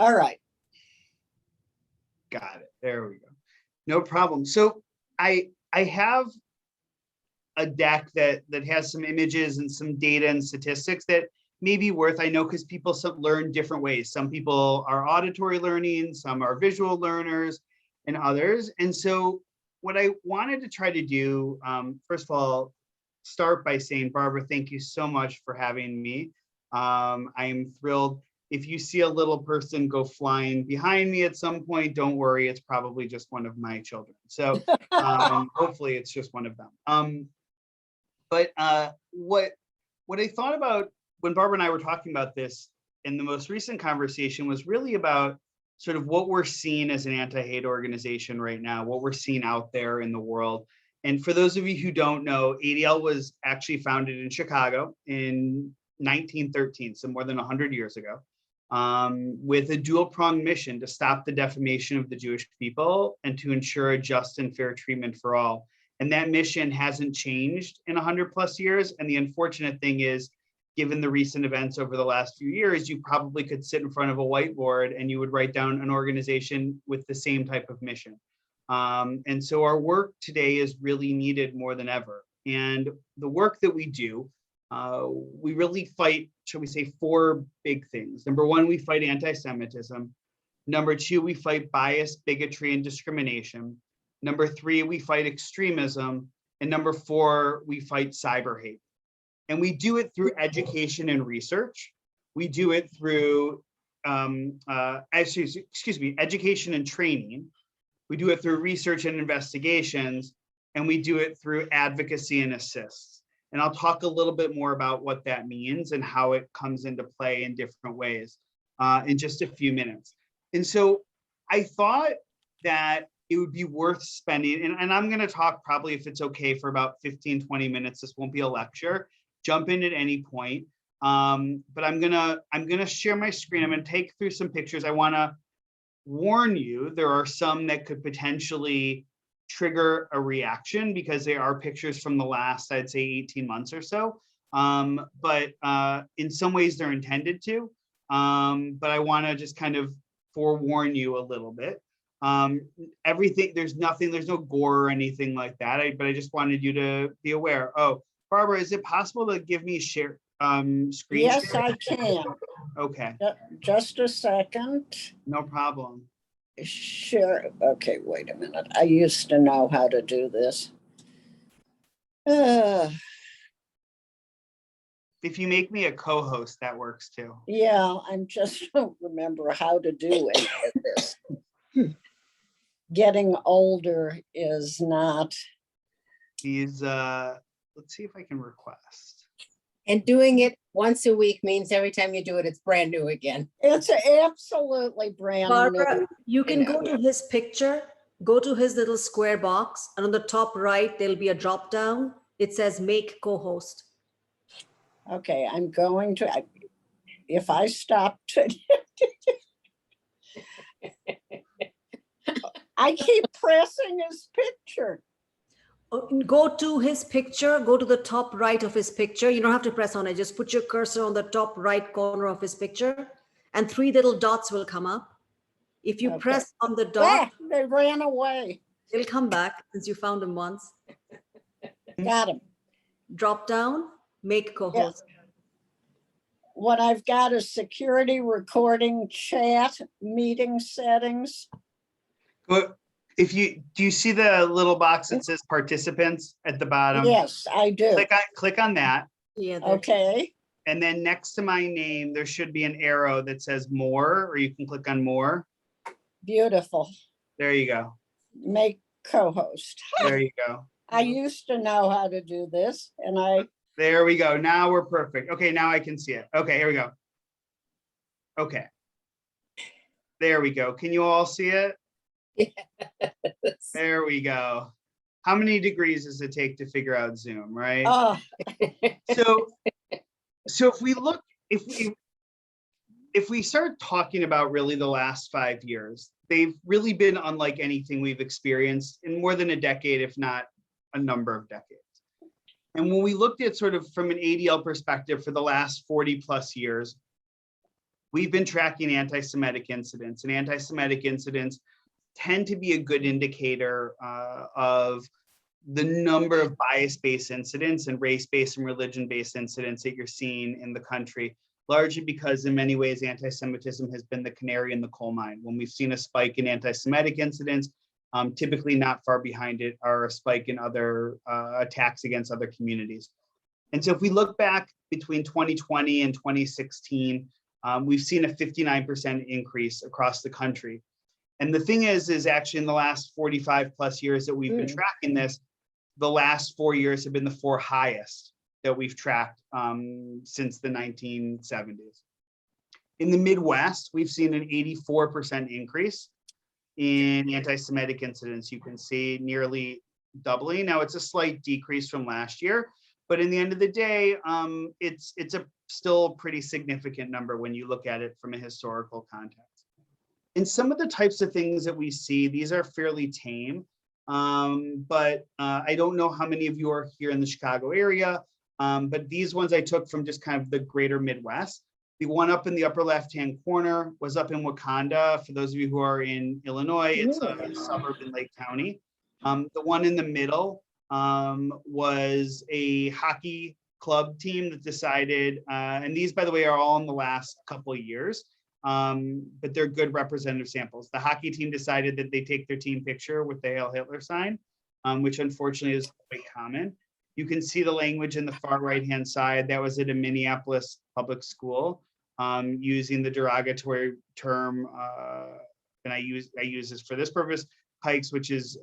All right. Got it. There we go. No problem. So I have a deck that has some images and some data and statistics that may be worth, I know, because people learn different ways. Some people are auditory learning, some are visual learners, and others. And so what I wanted to try to do, first of all, start by saying, Barbara, thank you so much for having me. I am thrilled. If you see a little person go flying behind me at some point, don't worry, it's probably just one of my children. So hopefully it's just one of them. But what I thought about when Barbara and I were talking about this in the most recent conversation was really about sort of what we're seeing as an anti-hate organization right now, what we're seeing out there in the world. And for those of you who don't know, ADL was actually founded in Chicago in 1913, so more than 100 years ago, with a dual-pronged mission to stop the defamation of the Jewish people and to ensure a just and fair treatment for all. And that mission hasn't changed in 100+ years. And the unfortunate thing is, given the recent events over the last few years, you probably could sit in front of a whiteboard and you would write down an organization with the same type of mission. And so our work today is really needed more than ever. And the work that we do, we really fight, shall we say, 4 big things. Number 1, we fight anti-Semitism. Number 2, we fight bias, bigotry, and discrimination. Number 3, we fight extremism. And number 4, we fight cyber hate. And we do it through education and research. We do it through, education and training. We do it through research and investigations, and we do it through advocacy and assists. And I'll talk a little bit more about what that means and how it comes into play in different ways in just a few minutes. And so I thought that it would be worth spending, and I'm gonna talk probably, if it's okay, for about 15-20 minutes. This won't be a lecture. Jump in at any point. But I'm gonna share my screen. I'm gonna take through some pictures. I wanna warn you, there are some that could potentially trigger a reaction because they are pictures from the last, I'd say, 18 months or so. But in some ways they're intended to. But I wanna just kind of forewarn you a little bit. Everything, there's no gore or anything like that. But I just wanted you to be aware. Oh, Barbara, is it possible to give me share screen Yes, share? I can. Okay. Just a second. No problem. Sure. Okay, wait a minute. I used to know how to do this. If you make me a co-host, that works too. Yeah, I'm just don't remember how to do any of this. Getting older is not. Let's see if I can request. And doing it once a week means every time you do it, it's brand new again. It's absolutely brand Barbara, new. you can go to his picture, go to his little square box, and on the top right, there'll be a drop down. It says make co-host. Okay, I'm going to, if I stop to, I keep pressing his picture. Go to his picture, go to the top right of his picture. You don't have to press on it. Just put your cursor on the top right corner of his picture and 3 little dots will come up. If you press on the dot, they ran away. they'll come back since you found him once. Got him. Drop down, make co-host. Yeah. What I've got is security, recording, chat, meeting settings. But do you see the little box that says participants at the bottom? Yes, I do. Click on that. Yeah. Okay. And then next to my name, there should be an arrow that says more, or you can click on more. Beautiful. There you go. Make co-host. There you go. I used to know how to do this, and There we go. Now we're perfect. Okay, now I can see it. Okay, here we go. Okay. There we go. Can you all see it? Yes. There we go. How many degrees does it take to figure out Zoom, right? So if we look, if we start talking about really the last 5 years, they've really been unlike anything we've experienced in more than a decade, if not a number of decades. And when we looked at sort of from an ADL perspective for the last 40+ years, we've been tracking anti-Semitic incidents, and anti-Semitic incidents tend to be a good indicator of the number of bias-based incidents and race-based and religion-based incidents that you're seeing in the country, largely because in many ways, anti-Semitism has been the canary in the coal mine. When we've seen a spike in anti-Semitic incidents, typically not far behind it are a spike in other attacks against other communities. And so if we look back between 2020 and 2016, we've seen a 59% increase across the country. And the thing is actually in the last 45 plus years that we've been tracking this, the last 4 years have been the 4 highest that we've tracked since the 1970s. In the Midwest, we've seen an 84% increase in anti-Semitic incidents. You can see nearly doubling. Now it's a slight decrease from last year, but in the end of the day, it's a still pretty significant number when you look at it from a historical context. And some of the types of things that we see, these are fairly tame, but I don't know how many of you are here in the Chicago area, but these ones I took from just kind of the greater Midwest. The one up in the upper left-hand corner was up in Wakanda. For those of you who are in Illinois, it's a suburb in Lake County. The one in the middle was a hockey club team that decided, and these, by the way, are all in the last couple of years, but they're good representative samples. The hockey team decided that they take their team picture with the Hail Hitler sign, which unfortunately is quite common. You can see the language in the far right-hand side. That was at a Minneapolis public school, using the derogatory term, and I use this for this purpose, pikes, which is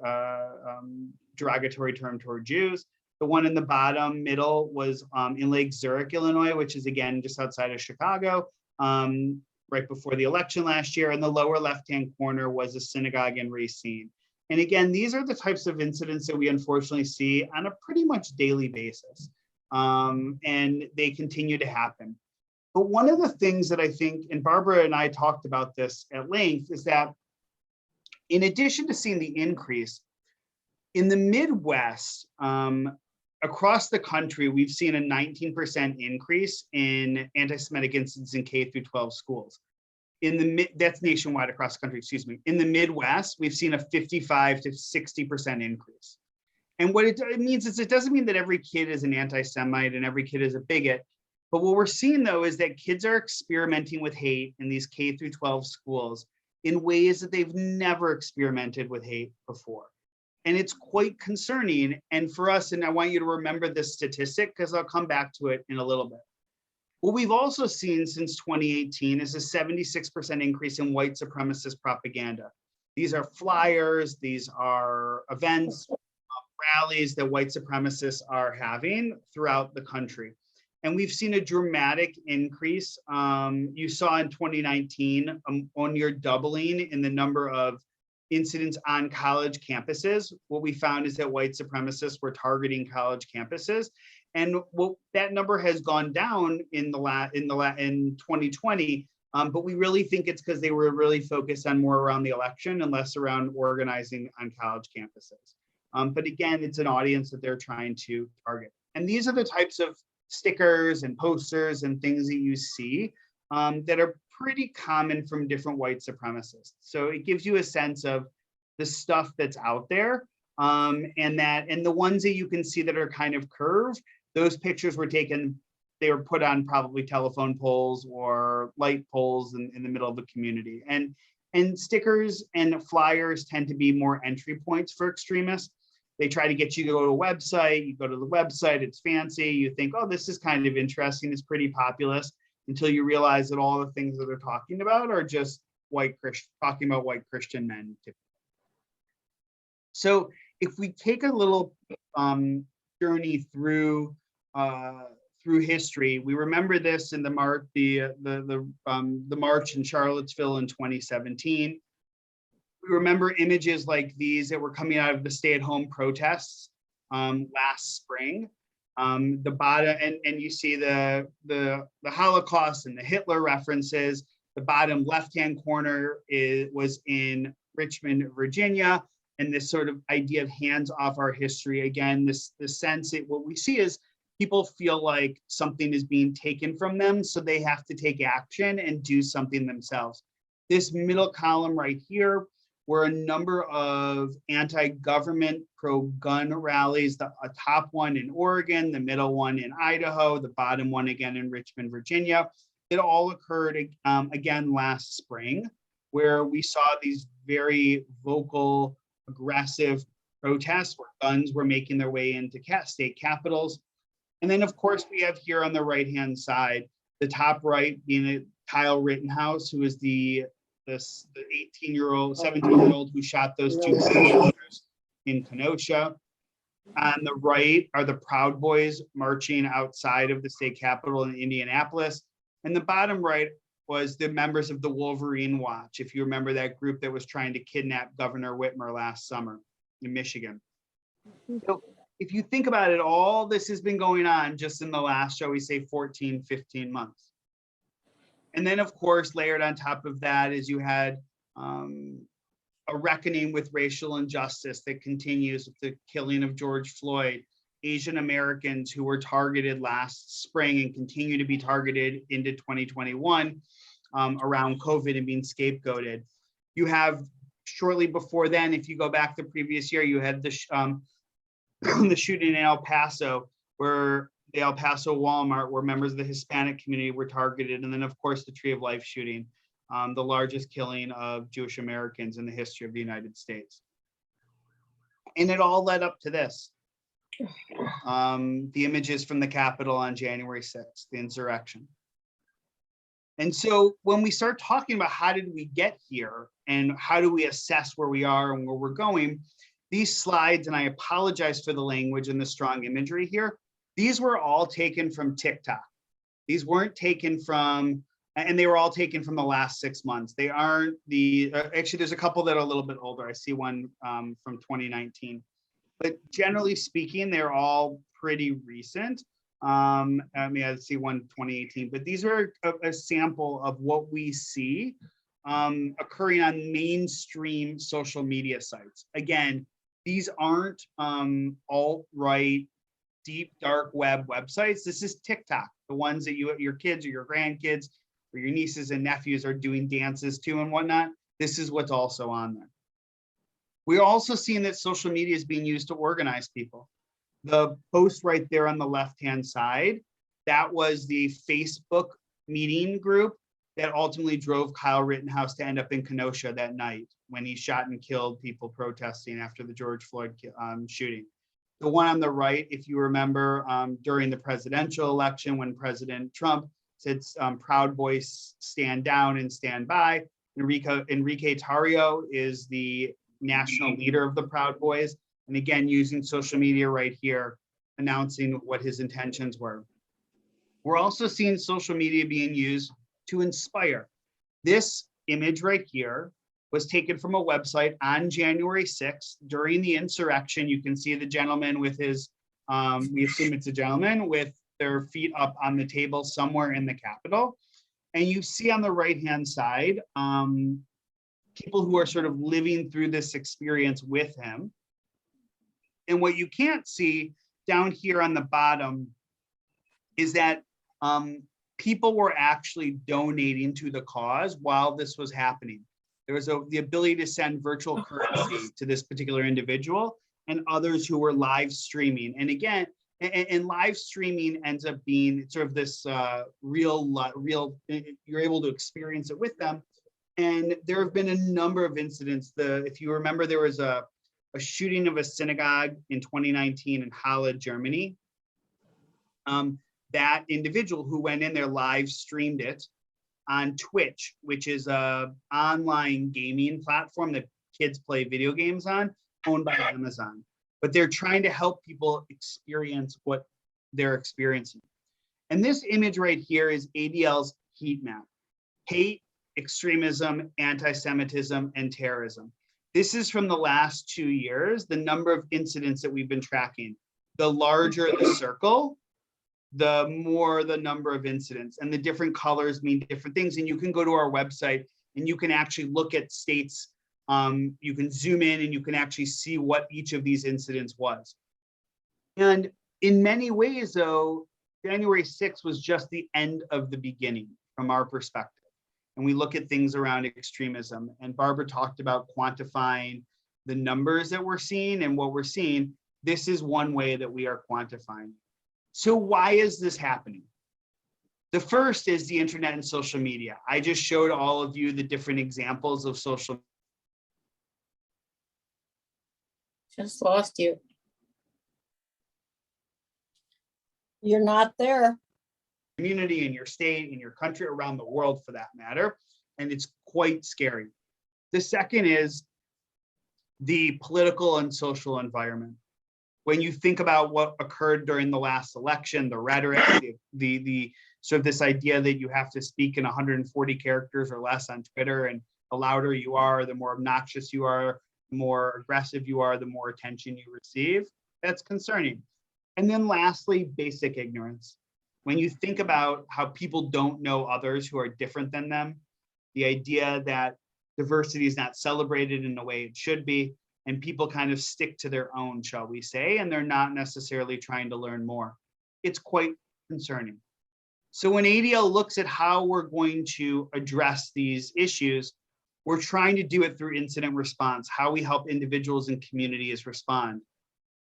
derogatory term toward Jews. The one in the bottom middle was in Lake Zurich, Illinois, which is again just outside of Chicago, right before the election last year. And the lower left-hand corner was a synagogue in Racine. And again, these are the types of incidents that we unfortunately see on a pretty much daily basis. And they continue to happen. But one of the things that I think, and Barbara and I talked about this at length, is that in addition to seeing the increase, in the Midwest, across the country, we've seen a 19% increase in anti-Semitic incidents in K through 12 schools. That's nationwide across the country, excuse me. In the Midwest, we've seen a 55 to 60% increase. And what it means is, it doesn't mean that every kid is an anti-Semite and every kid is a bigot. But what we're seeing though is that kids are experimenting with hate in these K through 12 schools in ways that they've never experimented with hate before. And it's quite concerning. And for us, and I want you to remember this statistic because I'll come back to it in a little bit. What we've also seen since 2018 is a 76% increase in white supremacist propaganda. These are flyers, these are events, rallies that white supremacists are having throughout the country. And we've seen a dramatic increase. You saw in 2019, a near doubling in the number of incidents on college campuses. What we found is that white supremacists were targeting college campuses. And that number has gone down in 2020, but we really think it's because they were really focused on more around the election and less around organizing on college campuses. But again, it's an audience that they're trying to target. And these are the types of stickers and posters and things that you see that are pretty common from different white supremacists. So it gives you a sense of the stuff that's out there, and the ones that you can see that are kind of curved, those pictures were taken, they were put on probably telephone poles or light poles in the middle of the community. And stickers and flyers tend to be more entry points for extremists. They try to get you to go to a website, you go to the website, it's fancy, you think, oh, this is kind of interesting, it's pretty populist, until you realize that all the things that they're talking about are just talking about white Christian men. So if we take a little journey through history, we remember this in the march in Charlottesville in 2017. We remember images like these that were coming out of the stay-at-home protests last spring. The bottom, and you see the Holocaust and the Hitler references. The bottom left-hand corner was in Richmond, Virginia, and this sort of idea of hands off our history. Again, the sense that what we see is people feel like something is being taken from them, so they have to take action and do something themselves. This middle column right here were a number of anti-government, pro-gun rallies, a top one in Oregon, the middle one in Idaho, the bottom one again in Richmond, Virginia. It all occurred again last spring, where we saw these very vocal, aggressive protests where guns were making their way into state capitals. And then, of course, we have here on the right-hand side, the top right being Kyle Rittenhouse, who is the 18-year-old, 17-year-old who shot those two shooters in Kenosha. On the right are the Proud Boys marching outside of the state capitol in Indianapolis. And the bottom right was the members of the Wolverine Watch, if you remember that group that was trying to kidnap Governor Whitmer last summer in Michigan. So if you think about it, all this has been going on just in the last, shall we say, 14, 15 months. And then, of course, layered on top of that is you had a reckoning with racial injustice that continues with the killing of George Floyd, Asian Americans who were targeted last spring and continue to be targeted into 2021 around COVID and being scapegoated. You have shortly before then, if you go back the previous year, you had the shooting in El Paso, where the El Paso Walmart, where members of the Hispanic community were targeted. And then, of course, the Tree of Life shooting, the largest killing of Jewish Americans in the history of the United States. And it all led up to this. The images from the Capitol on January 6th, the insurrection. And so when we start talking about how did we get here and how do we assess where we are and where we're going, these slides, and I apologize for the language and the strong imagery here, these were all taken from TikTok. These weren't taken from, and they were all taken from the last 6 months. They aren't the, actually there's a couple that are a little bit older. I see one from 2019. But generally speaking, they're all pretty recent. I mean, I see one 2018, but these are a sample of what we see occurring on mainstream social media sites. Again, these aren't alt-right, deep, dark web websites. This is TikTok, the ones that your kids or your grandkids or your nieces and nephews are doing dances to and whatnot. This is what's also on there. We're also seeing that social media is being used to organize people. The post right there on the left-hand side, that was the Facebook meeting group that ultimately drove Kyle Rittenhouse to end up in Kenosha that night when he shot and killed people protesting after the George Floyd shooting. The one on the right, if you remember, during the presidential election when President Trump said, Proud Boys stand down and stand by. Enrique Tarrio is the national leader of the Proud Boys. And again, using social media right here, announcing what his intentions were. We're also seeing social media being used to inspire. This image right here was taken from a website on January 6th during the insurrection. You can see the gentleman with his, we assume it's a gentleman, with their feet up on the table somewhere in the Capitol. And you see on the right-hand side, people who are sort of living through this experience with him. And what you can't see down here on the bottom is that people were actually donating to the cause while this was happening. There was the ability to send virtual currency to this particular individual and others who were live streaming. And again, and live streaming ends up being sort of this real, you're able to experience it with them. And there have been a number of incidents. If you remember, there was a shooting of a synagogue in 2019 in Halle, Germany. That individual who went in there live streamed it on Twitch, which is an online gaming platform that kids play video games on, owned by Amazon. But they're trying to help people experience what they're experiencing. And this image right here is ADL's heat map: hate, extremism, anti-Semitism, and terrorism. This is from the last 2 years, the number of incidents that we've been tracking. The larger the circle, the more the number of incidents, and the different colors mean different things. And you can go to our website and you can actually look at states. You can zoom in and you can actually see what each of these incidents was. And In many ways, though, January 6th was just the end of the beginning from our perspective. And we look at things around extremism. And Barbara talked about quantifying the numbers that we're seeing and what we're seeing. This is one way that we are quantifying. So why is this happening? The first is the internet and social media. I just showed all of you the different examples of social. Just lost you. You're not there. Community, in your state, in your country, around the world for that matter. And it's quite scary. The second is the political and social environment. When you think about what occurred during the last election, the rhetoric, the sort of this idea that you have to speak in 140 characters or less on Twitter, and the louder you are, the more obnoxious you are, the more aggressive you are, the more attention you receive. That's concerning. And then lastly, basic ignorance. When you think about how people don't know others who are different than them, the idea that diversity is not celebrated in the way it should be, and people kind of stick to their own, shall we say, and they're not necessarily trying to learn more. It's quite concerning. So when ADL looks at how we're going to address these issues, we're trying to do it through incident response, how we help individuals and communities respond.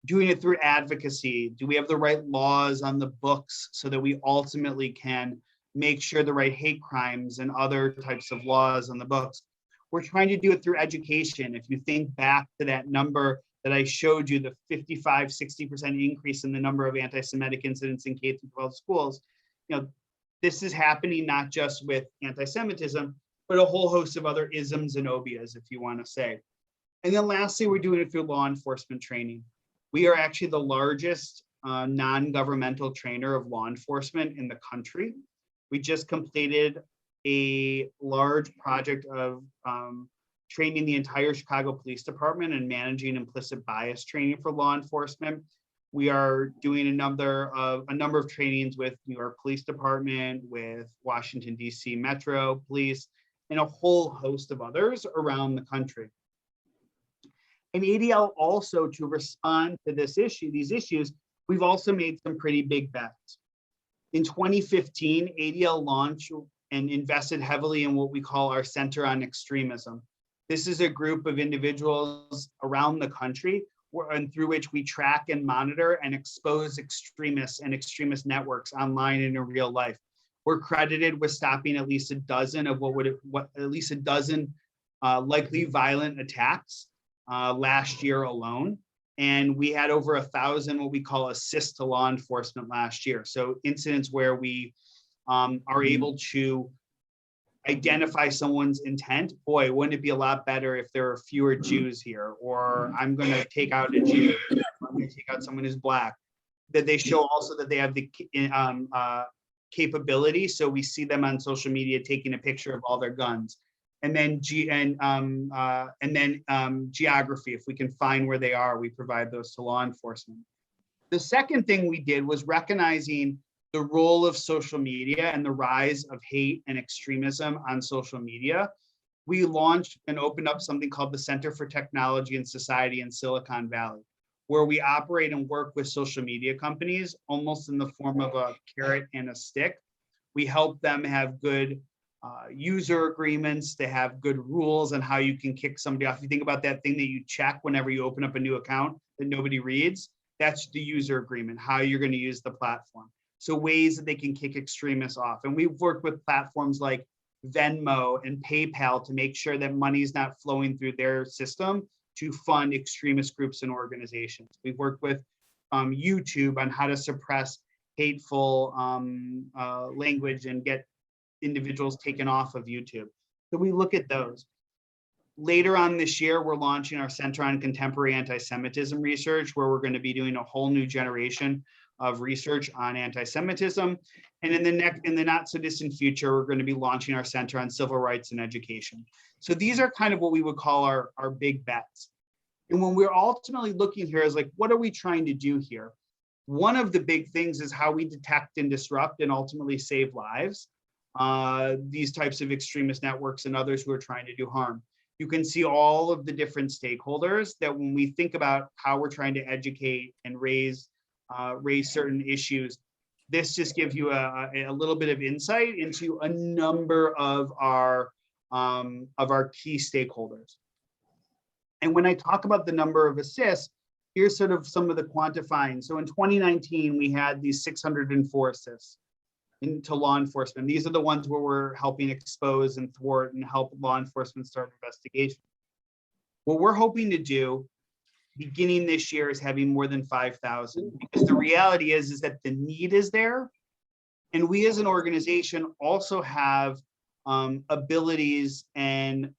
Doing it through advocacy. Do we have the right laws on the books so that we ultimately can make sure the right hate crimes and other types of laws on the books? We're trying to do it through education. If you think back to that number that I showed you, the 55, 60% increase in the number of anti-Semitic incidents in K-12 schools, this is happening not just with anti-Semitism, but a whole host of other isms and obias, if you want to say. And then lastly, we're doing it through law enforcement training. We are actually the largest non-governmental trainer of law enforcement in the country. We just completed a large project of training the entire Chicago Police Department and managing implicit bias training for law enforcement. We are doing a number of trainings with New York Police Department, with Washington, D.C. Metro Police, and a whole host of others around the country. And ADL also, to respond to these issues, we've also made some pretty big bets. In 2015, ADL launched and invested heavily in what we call our Center on Extremism. This is a group of individuals around the country and through which we track and monitor and expose extremists and extremist networks online and in real life. We're credited with stopping at least a dozen of likely violent attacks last year alone. And we had over 1,000 what we call assists to law enforcement last year. So incidents where we are able to identify someone's intent. Boy, wouldn't it be a lot better if there were fewer Jews here, or I'm going to take out a Jew, I'm going to take out someone who's Black. That they show also that they have the capability. So we see them on social media taking a picture of all their guns. And then geography, if we can find where they are, we provide those to law enforcement. The second thing we did was recognizing the role of social media and the rise of hate and extremism on social media. We launched and opened up something called the Center for Technology and Society in Silicon Valley, where we operate and work with social media companies almost in the form of a carrot and a stick. We help them have good user agreements, to have good rules on how you can kick somebody off. You think about that thing that you check whenever you open up a new account that nobody reads, that's the user agreement, how you're going to use the platform. So ways that they can kick extremists off. And we've worked with platforms like Venmo and PayPal to make sure that money is not flowing through their system to fund extremist groups and organizations. We've worked with YouTube on how to suppress hateful language and get individuals taken off of YouTube. So we look at those. Later on this year, we're launching our Center on Contemporary Anti-Semitism Research, where we're going to be doing a whole new generation of research on anti-Semitism. And in the not so distant future, we're going to be launching our Center on Civil Rights and Education. So these are kind of what we would call our big bets. And when we're ultimately looking here is like, what are we trying to do here? One of the big things is how we detect and disrupt and ultimately save lives. These types of extremist networks and others who are trying to do harm. You can see all of the different stakeholders that when we think about how we're trying to educate and raise raise certain issues. This just gives you a little bit of insight into a number of our key stakeholders. And when I talk about the number of assists, here's sort of some of the quantifying. So in 2019, we had these 604 assists into law enforcement. These are the ones where we're helping expose and thwart and help law enforcement start investigation. What we're hoping to do beginning this year is having more than 5,000, because the reality is that the need is there. And we as an organization also have abilities and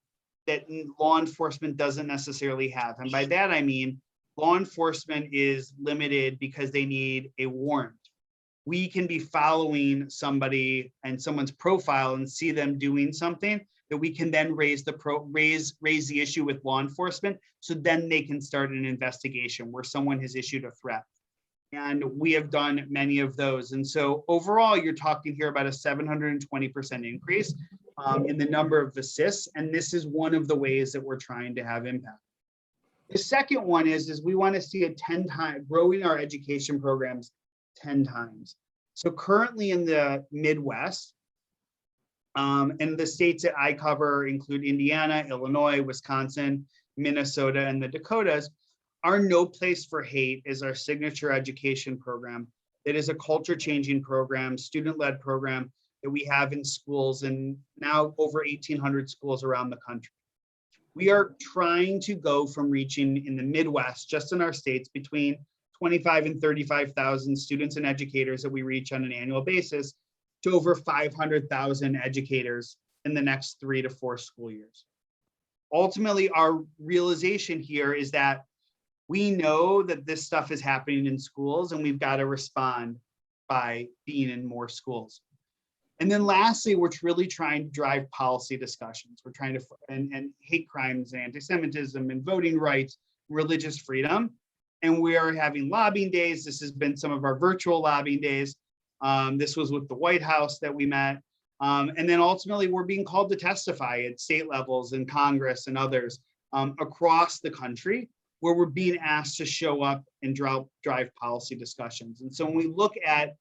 that law enforcement doesn't necessarily have. And by that, I mean, law enforcement is limited because they need a warrant. We can be following somebody and someone's profile and see them doing something that we can then raise the issue with law enforcement. So then they can start an investigation where someone has issued a threat. And we have done many of those. And so overall, you're talking here about a 720% increase in the number of assists. And this is one of the ways that we're trying to have impact. The second one is we want to see a 10 times growing our education programs 10 times. So currently in the Midwest, and the states that I cover include Indiana, Illinois, Wisconsin, Minnesota, and the Dakotas. Our No Place for Hate is our signature education program. It is a culture-changing program, student-led program that we have in schools and now over 1,800 schools around the country. We are trying to go from reaching in the Midwest, just in our states, between 25 and 35,000 students and educators that we reach on an annual basis to over 500,000 educators in the next 3 to 4 school years. Ultimately, our realization here is that we know that this stuff is happening in schools and we've got to respond by being in more schools. And then lastly, we're really trying to drive policy discussions. We're trying to, and hate crimes and anti-Semitism and voting rights, religious freedom. And we are having lobbying days. This has been some of our virtual lobbying days. This was with the White House that we met. And then ultimately we're being called to testify at state levels and Congress and others across the country, where we're being asked to show up and drive policy discussions. And so when we look at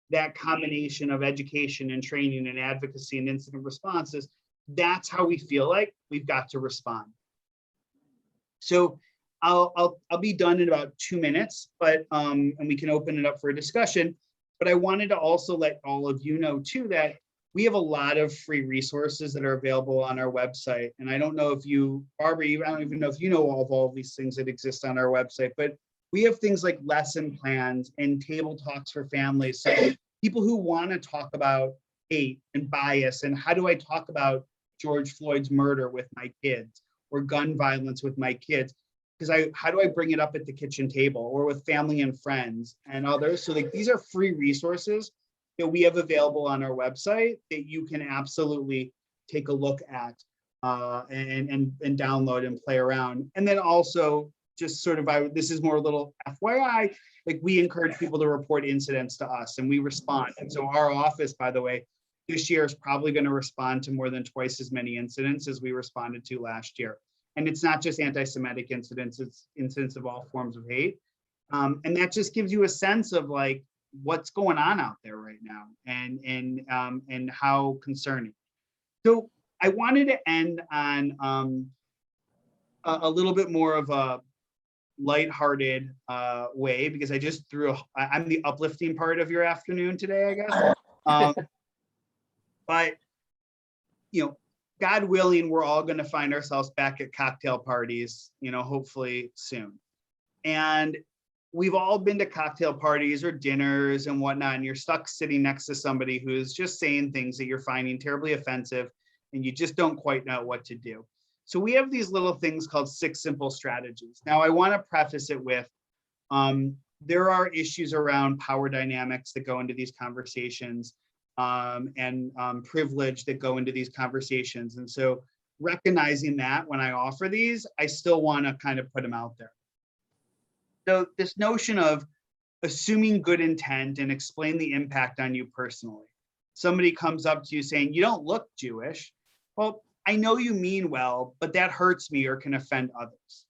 that combination of education and training and advocacy and incident responses, that's how we feel like we've got to respond. So I'll be done in about 2 minutes, but and we can open it up for a discussion. But I wanted to also let all of you know too that we have a lot of free resources that are available on our website. And I don't know if you, Barbara, I don't even know if you know all of these things that exist on our website, but we have things like lesson plans and table talks for families. So people who want to talk about hate and bias and how do I talk about George Floyd's murder with my kids or gun violence with my kids? Because how do I bring it up at the kitchen table or with family and friends and others? So like these are free resources that we have available on our website that you can absolutely take a look at and download and play around. And then also just sort of, this is more a little FYI, like we encourage people to report incidents to us and we respond. And so our office, by the way, this year is probably going to respond to more than twice as many incidents as we responded to last year. And it's not just anti-Semitic incidents, it's incidents of all forms of hate. And that just gives you a sense of like what's going on out there right now and how concerning. So I wanted to end on a little bit more of a lighthearted way, because I just I'm the uplifting part of your afternoon today, I guess. But, you know, God willing, we're all going to find ourselves back at cocktail parties, you know, hopefully soon. And we've all been to cocktail parties or dinners and whatnot, and you're stuck sitting next to somebody who's just saying things that you're finding terribly offensive, and you just don't quite know what to do. So we have these little things called 6 simple strategies. Now, I want to preface it with, there are issues around power dynamics that go into these conversations. And privilege that go into these conversations. And so recognizing that when I offer these, I still want to kind of put them out there. So this notion of assuming good intent and explain the impact on you personally. Somebody comes up to you saying, you don't look Jewish. Well, I know you mean well, but that hurts me or can offend others.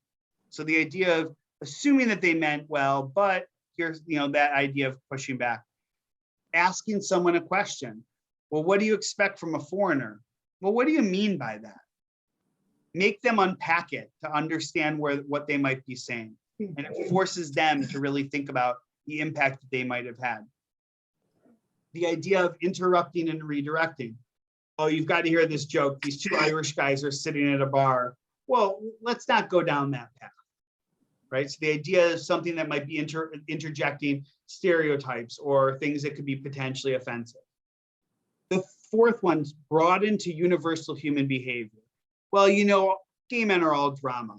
So the idea of assuming that they meant well, but here's, that idea of pushing back. Asking someone a question. Well, what do you expect from a foreigner? Well, what do you mean by that? Make them unpack it to understand what they might be saying. And it forces them to really think about the impact that they might have had. The idea of interrupting and redirecting. Oh, you've got to hear this joke. These two Irish guys are sitting at a bar. Well, let's not go down that path, right? So the idea is something that might be interjecting stereotypes or things that could be potentially offensive. The fourth one's broaden to universal human behavior. Well, gay men are all drama.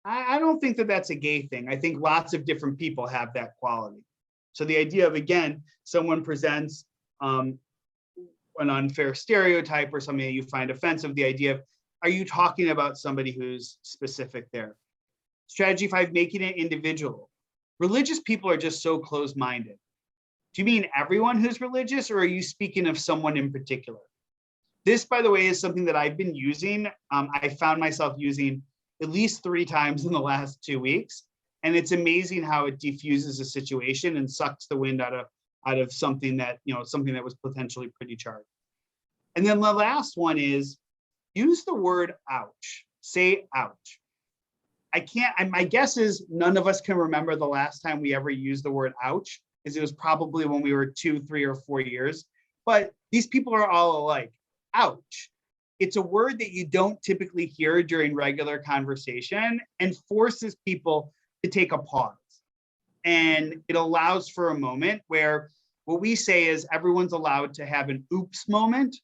I don't think that that's a gay thing. I think lots of different people have that quality. So the idea of, again, someone presents an unfair stereotype or something that you find offensive, the idea of, are you talking about somebody who's specific there? Strategy 5, making it individual. Religious people are just so closed-minded. Do you mean everyone who's religious, or are you speaking of someone in particular? This, by the way, is something that I've been using. I found myself using at least 3 times in the last 2 weeks. And it's amazing how it diffuses a situation and sucks the wind out of something that, something that was potentially pretty charged. And then the last one is use the word ouch. Say ouch. My guess is none of us can remember the last time we ever used the word ouch, because it was probably when we were 2, 3, or 4 years. But these people are all alike. Ouch. It's a word that you don't typically hear during regular conversation and forces people to take a pause. And it allows for a moment where what we say is everyone's allowed to have an oops moment.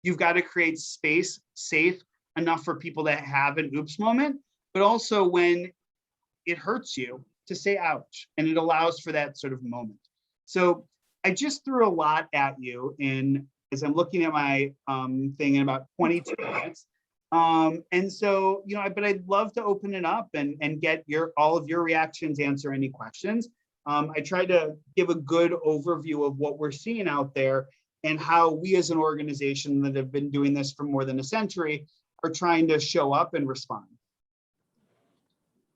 You've got to create space safe enough for people to have an oops moment, but also when it hurts you to say ouch. And it allows for that sort of moment. So I just threw a lot at you as I'm looking at my thing in about 22 minutes. And so, but I'd love to open it up and get all of your reactions, answer any questions. I tried to give a good overview of what we're seeing out there and how we as an organization that have been doing this for more than a century are trying to show up and respond.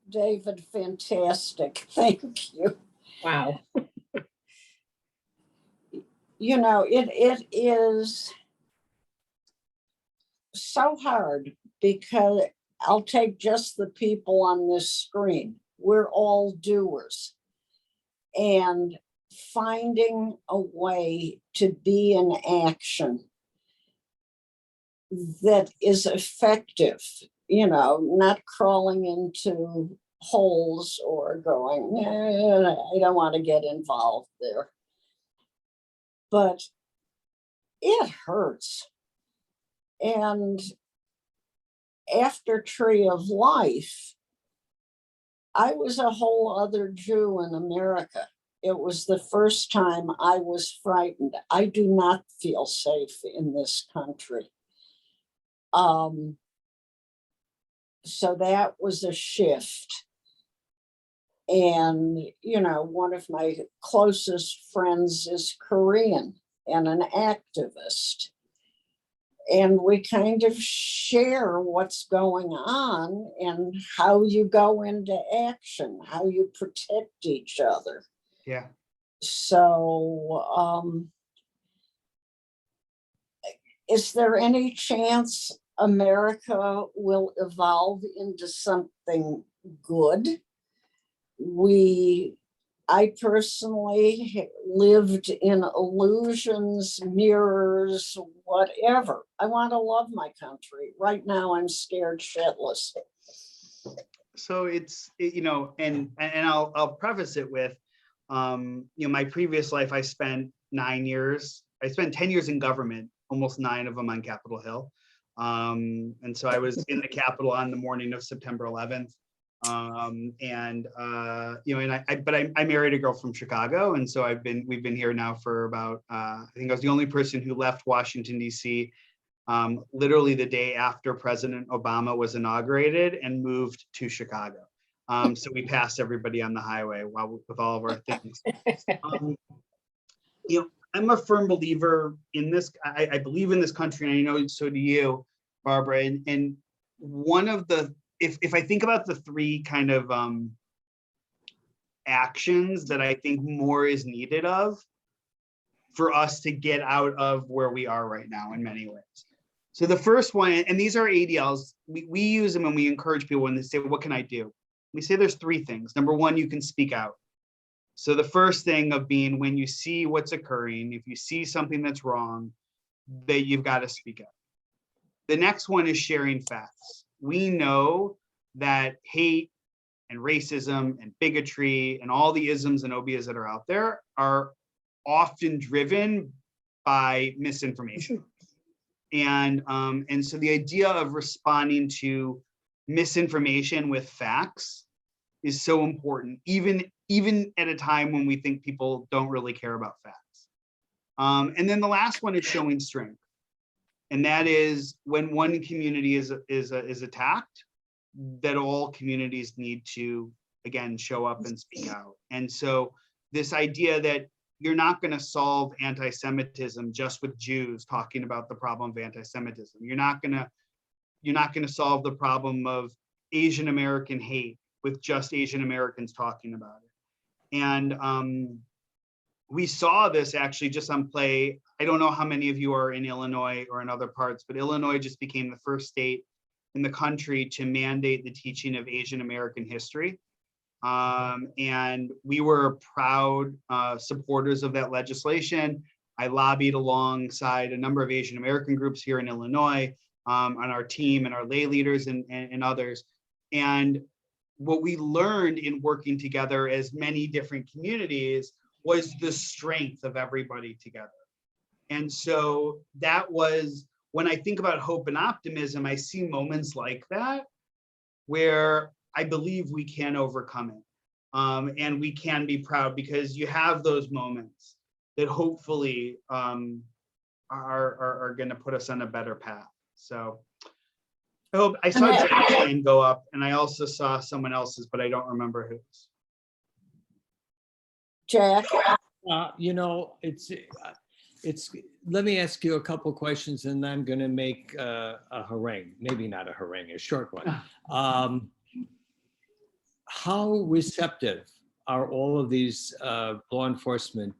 David, fantastic. Thank you. Wow. It is so hard because I'll take just the people on this screen. We're all doers. And finding a way to be in action that is effective, not crawling into holes or going, I don't want to get involved there. But it hurts. And after Tree of Life, I was a whole other Jew in America. It was the first time I was frightened. I do not feel safe in this country. So that was a shift. And, one of my closest friends is Korean and an activist. And we kind of share what's going on and how you go into action, how you protect each other. Yeah. So, is there any chance America will evolve into something good? I personally lived in illusions, mirrors, whatever. I want to love my country. Right now, I'm scared shitless. So and I'll preface it with, my previous life, I spent 9 years. I spent 10 years in government, almost 9 of them on Capitol Hill. And so I was in the Capitol on the morning of September 11th. I married a girl from Chicago, and so we've been here now for about I think I was the only person who left Washington D.C. Literally the day after President Obama was inaugurated and moved to Chicago. So we passed everybody on the highway with all of our things. I'm a firm believer in this. I believe in this country, and I know so do you, Barbara. And one of the if I think about the 3 kind of actions that I think more is needed of for us to get out of where we are right now in many ways. So the first one, and these are ADLs, we use them and we encourage people when they say, what can I do? We say there's three things. Number one, you can speak out. So the first thing of being, when you see what's occurring, if you see something that's wrong, that you've got to speak up. The next one is sharing facts. We know that hate and racism and bigotry and all the isms and obias that are out there are often driven by misinformation. And so the idea of responding to misinformation with facts is so important, even at a time when we think people don't really care about facts. And then the last one is showing strength. And that is when one community is attacked, that all communities need to, again, show up and speak out. And so this idea that you're not going to solve anti-Semitism just with Jews talking about the problem of anti-Semitism. You're not going to solve the problem of Asian American hate with just Asian Americans talking about it. And we saw this actually just on play. I don't know how many of you are in Illinois or in other parts, but Illinois just became the first state in the country to mandate the teaching of Asian American history. And we were proud supporters of that legislation. I lobbied alongside a number of Asian American groups here in Illinois on our team and our lay leaders and others. And what we learned in working together as many different communities was the strength of everybody together. And so that was, when I think about hope and optimism, I see moments like that where I believe we can overcome it. And we can be proud because you have those moments that hopefully are going to put us on a better path. So I hope, I saw Jack's hand go up and I also saw someone else's, but I don't remember whose. Jack? You know, let me ask you a couple questions and I'm going to make a harangue, maybe not a harangue, a short one. How receptive are all of these law enforcement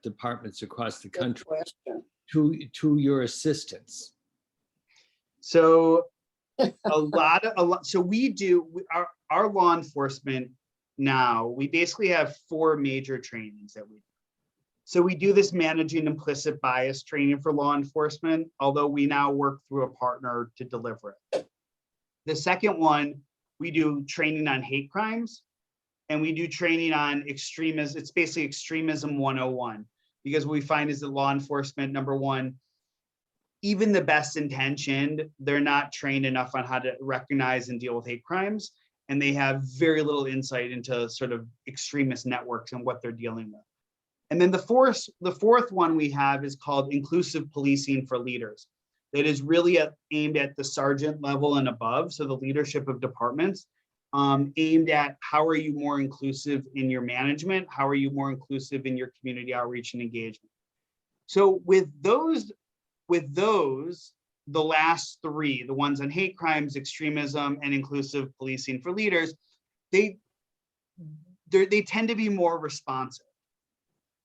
departments across the country to your assistance? So a lot. So we do our law enforcement now. We basically have 4 major trainings that we do. So we do this managing implicit bias training for law enforcement, although we now work through a partner to deliver it. The second one, we do training on hate crimes, and we do training on extremism. It's basically extremism 101, because what we find is that law enforcement, number one, even the best intentioned, they're not trained enough on how to recognize and deal with hate crimes, and they have very little insight into sort of extremist networks and what they're dealing with. And then the fourth one we have is called inclusive policing for leaders. That is really aimed at the sergeant level and above, so the leadership of departments, aimed at how are you more inclusive in your management, how are you more inclusive in your community outreach and engagement. So with those, the last 3, the ones on hate crimes, extremism, and inclusive policing for leaders, they tend to be more responsive.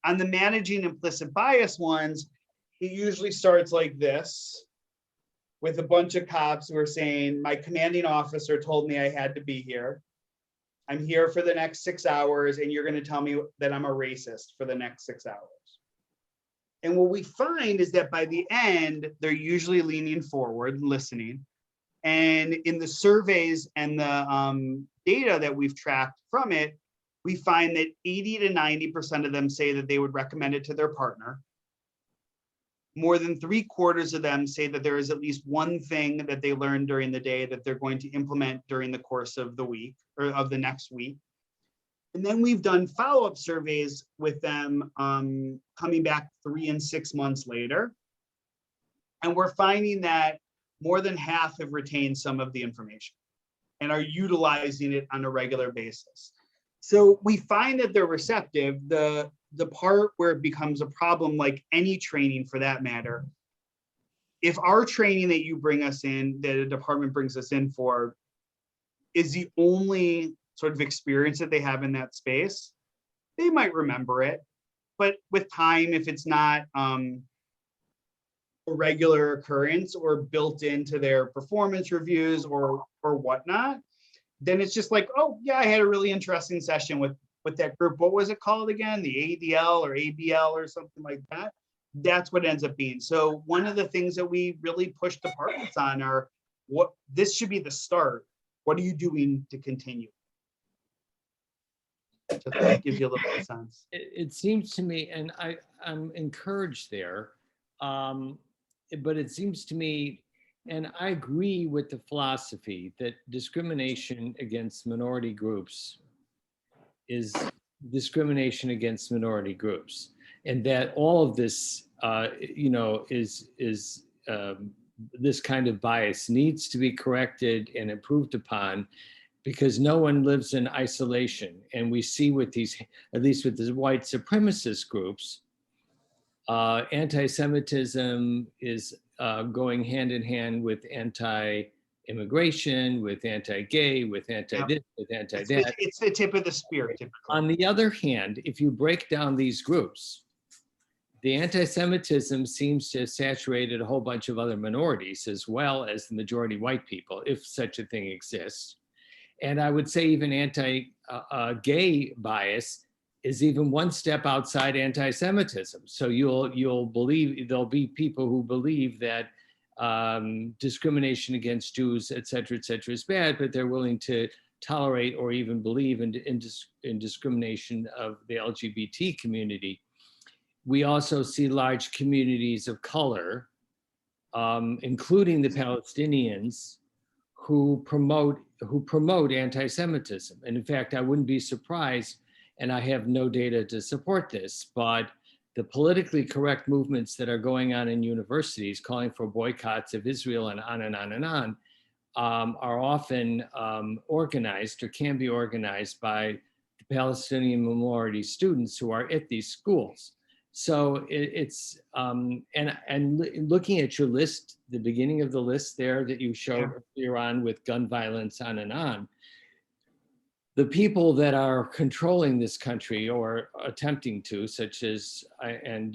On the managing implicit bias ones, it usually starts like this, with a bunch of cops who are saying, my commanding officer told me I had to be here. I'm here for the next 6 hours, and you're going to tell me that I'm a racist for the next 6 hours. And what we find is that by the end, they're usually leaning forward and listening. And in the surveys and the data that we've tracked from it, we find that 80 to 90% of them say that they would recommend it to their partner. More than 3/4 of them say that there is at least one thing that they learned during the day that they're going to implement during the course of the week or of the next week. And then we've done follow-up surveys with them coming back 3 and 6 months later. And we're finding that more than half have retained some of the information and are utilizing it on a regular basis. So we find that they're receptive. The part where it becomes a problem, like any training for that matter, if our training that you bring us in, that a department brings us in for, is the only sort of experience that they have in that space, they might remember it. But with time, if it's not a regular occurrence or built into their performance reviews or whatnot, then it's just like, oh yeah, I had a really interesting session with that group. What was it called again? The ADL or ABL or something like that. That's what ends up being. So one of the things that we really push departments on are what this should be the start. What are you doing to continue? Just that gives you a little bit of sense. It seems to me, and I'm encouraged there, but it seems to me, and I agree with the philosophy that discrimination against minority groups is discrimination against minority groups, and that all of this, is this kind of bias needs to be corrected and improved upon, because no one lives in isolation. And we see with these, at least with the white supremacist groups, anti-Semitism is going hand in hand with anti-immigration, with anti-gay, with anti-this, with anti-that. It's the tip of the spear, typically. On the other hand, if you break down these groups, the anti-Semitism seems to have saturated a whole bunch of other minorities as well as the majority white people, if such a thing exists. And I would say even anti-gay bias is even one step outside anti-Semitism. So you'll believe, there'll be people who believe that discrimination against Jews, et cetera, is bad, but they're willing to tolerate or even believe in discrimination of the LGBT community. We also see large communities of color, including the Palestinians, who promote anti-Semitism. And in fact, I wouldn't be surprised, and I have no data to support this, but the politically correct movements that are going on in universities calling for boycotts of Israel and on and on and on are often organized or can be organized by the Palestinian minority students who are at these schools. So it's, and looking at your list, the beginning of the list there that you showed earlier on with gun violence on and on, the people that are controlling this country or attempting to, such as, I'm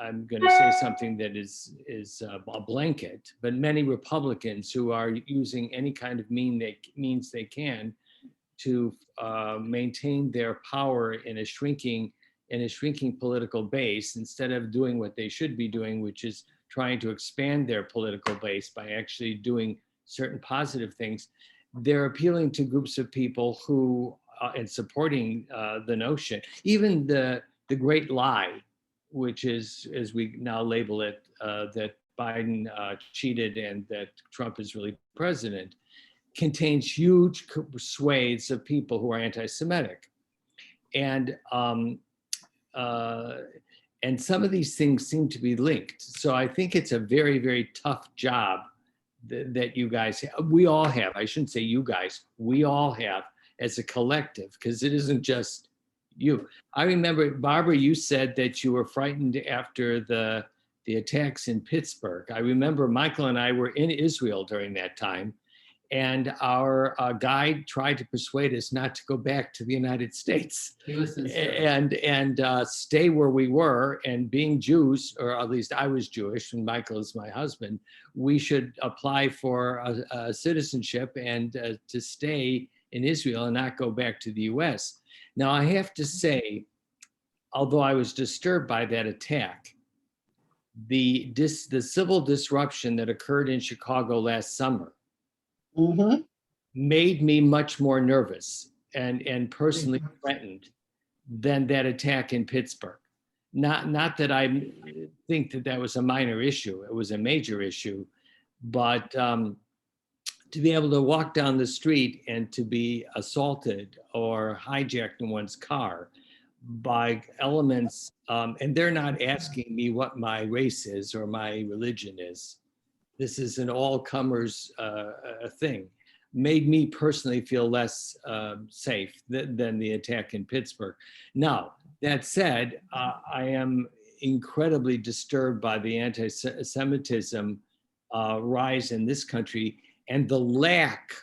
going to say something that is a blanket, but many Republicans who are using any kind of means they can to maintain their power in a shrinking political base, instead of doing what they should be doing, which is trying to expand their political base by actually doing certain positive things. They're appealing to groups of people who, and supporting the notion, even the great lie, which is, as we now label it, that Biden cheated and that Trump is really president, contains huge swathes of people who are anti-Semitic. And some of these things seem to be linked. So I think it's a very, very tough job that you guys have. We all have, I shouldn't say you guys, we all have as a collective, because it isn't just you. I remember, Barbara, you said that you were frightened after the attacks in Pittsburgh. I remember Michael and I were in Israel during that time, and our guide tried to persuade us not to go back to the United States and stay where we were. And being Jews, or at least I was Jewish and Michael is my husband, we should apply for a citizenship and to stay in Israel and not go back to the US. Now, I have to say, although I was disturbed by that attack, the civil disruption that occurred in Chicago last summer made me much more nervous and personally threatened than that attack in Pittsburgh. Not that I think that was a minor issue, it was a major issue, but to be able to walk down the street and to be assaulted or hijacked in one's car by elements, and they're not asking me what my race is or my religion is. This is an all-comers thing. Made me personally feel less safe than the attack in Pittsburgh. Now, that said, I am incredibly disturbed by the anti-Semitism rise in this country and the lack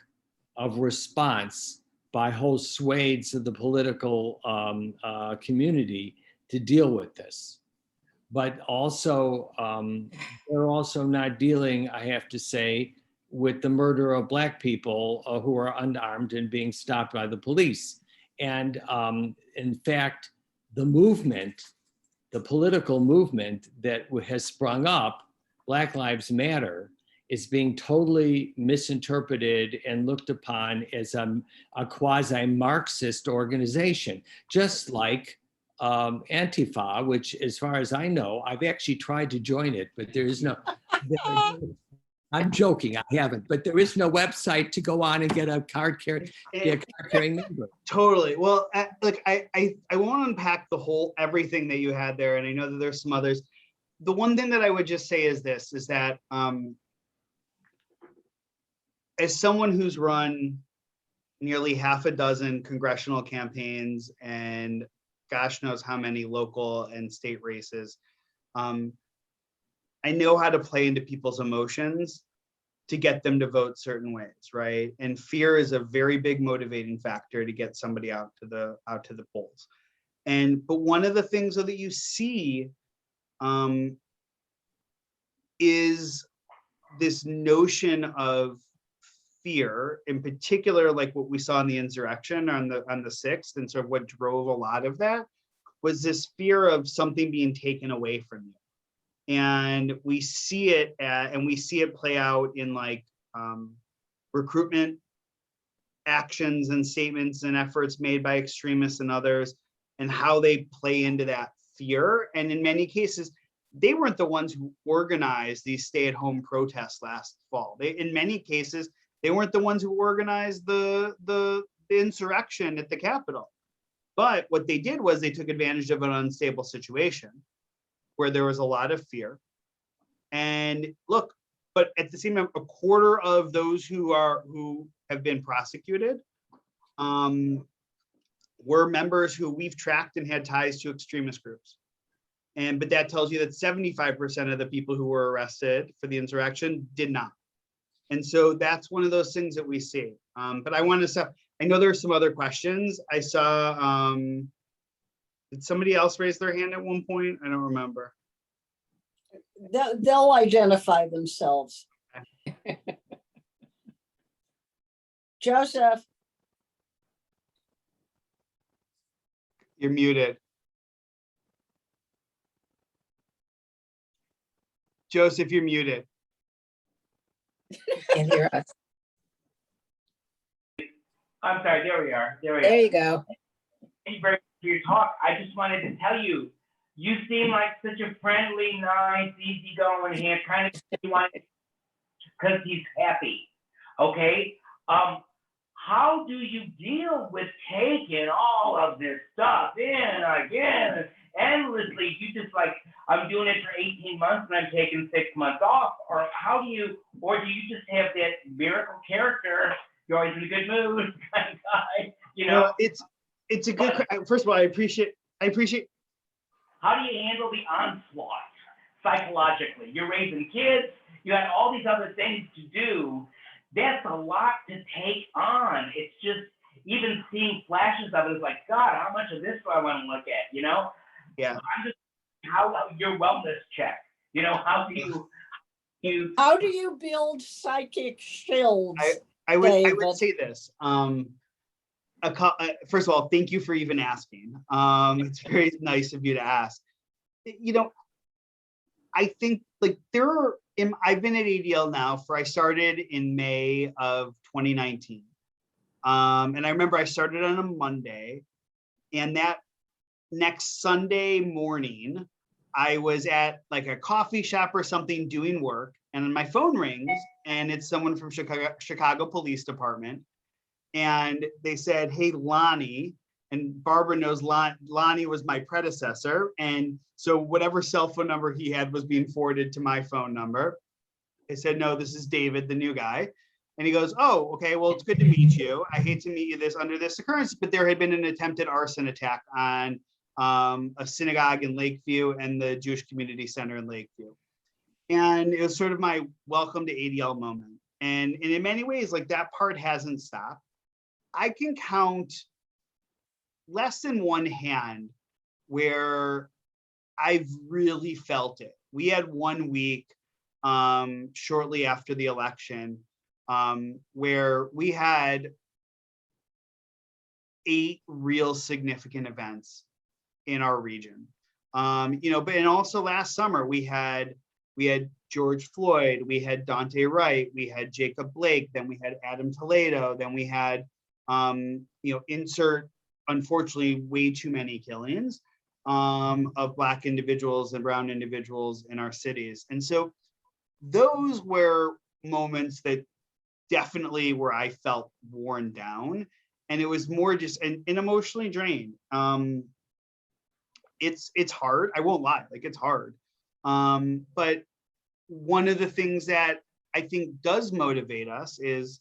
of response by whole swathes of the political community to deal with this. But also, they're also not dealing, I have to say, with the murder of Black people who are unarmed and being stopped by the police. And in fact, the movement, the political movement that has sprung up, Black Lives Matter, is being totally misinterpreted and looked upon as a quasi-Marxist organization, just like Antifa, which as far as I know, I've actually tried to join it, but there is no, I'm joking, I haven't, but there is no website to go on and get a card carrying member. Totally. Well, look, I won't unpack the whole everything that you had there, and I know that there's some others. The one thing that I would just say is this: is that as someone who's run nearly half a dozen congressional campaigns and gosh knows how many local and state races, I know how to play into people's emotions to get them to vote certain ways, right? And fear is a very big motivating factor to get somebody out to the polls. But one of the things that you see is this notion of fear, in particular, like what we saw in the insurrection on the 6th, and sort of what drove a lot of that was this fear of something being taken away from you. And we see it play out in like recruitment actions and statements and efforts made by extremists and others, and how they play into that fear. And in many cases, they weren't the ones who organized these stay-at-home protests last fall. In many cases, they weren't the ones who organized the insurrection at the Capitol. But what they did was they took advantage of an unstable situation where there was a lot of fear. And look, but at the same time, a quarter of those who have been prosecuted were members who we've tracked and had ties to extremist groups. But that tells you that 75% of the people who were arrested for the insurrection did not. And so that's one of those things that we see. But I want to say, I know there are some other questions. I saw, did somebody else raise their hand at one point? I don't remember. They'll identify themselves. Joseph. You're muted. Joseph, you're muted. Can't hear us. I'm sorry, there we are. There you go. Thank you very much for your talk. I just wanted to tell you, you seem like such a friendly, nice, easygoing hand, kind of because he's happy. Okay? How do you deal with taking all of this stuff in again endlessly? You just like, I'm doing it for 18 months and I'm taking 6 months off, or how do you just have that miracle character? You're always in a good mood kind of guy, you know? Well, it's a good. First of all, I appreciate. How do you handle the onslaught psychologically? You're raising kids. You had all these other things to do. That's a lot to take on. It's just even seeing flashes of it is like, God, how much of this do I want to look at? You know? Yeah. I'm just how your wellness check. You know, how do you build psychic shields? I would say this. First of all, thank you for even asking. It's very nice of you to ask. You know, I think like I've been at ADL now I started in May of 2019. And I remember I started on a Monday, and that next Sunday morning, I was at like a coffee shop or something doing work, and my phone rings, and it's someone from Chicago Police Department. And they said, hey, Lonnie, and Barbara knows Lonnie was my predecessor. And so whatever cell phone number he had was being forwarded to my phone number. They said, no, this is David, the new guy. And he goes, oh, okay, well, it's good to meet you. I hate to meet you under this occurrence, but there had been an attempted arson attack on a synagogue in Lakeview and the Jewish Community Center in Lakeview. And it was sort of my welcome to ADL moment. And in many ways, like that part hasn't stopped. I can count less than one hand where I've really felt it. We had 1 week shortly after the election where we had 8 real significant events in our region. But and also last summer we had George Floyd, we had Dante Wright, we had Jacob Blake, then we had Adam Toledo, then we had insert unfortunately way too many killings of Black individuals and brown individuals in our cities. And so those were moments that definitely where I felt worn down, and it was more just and emotionally drained. It's hard. I won't lie, like it's hard. But one of the things that I think does motivate us is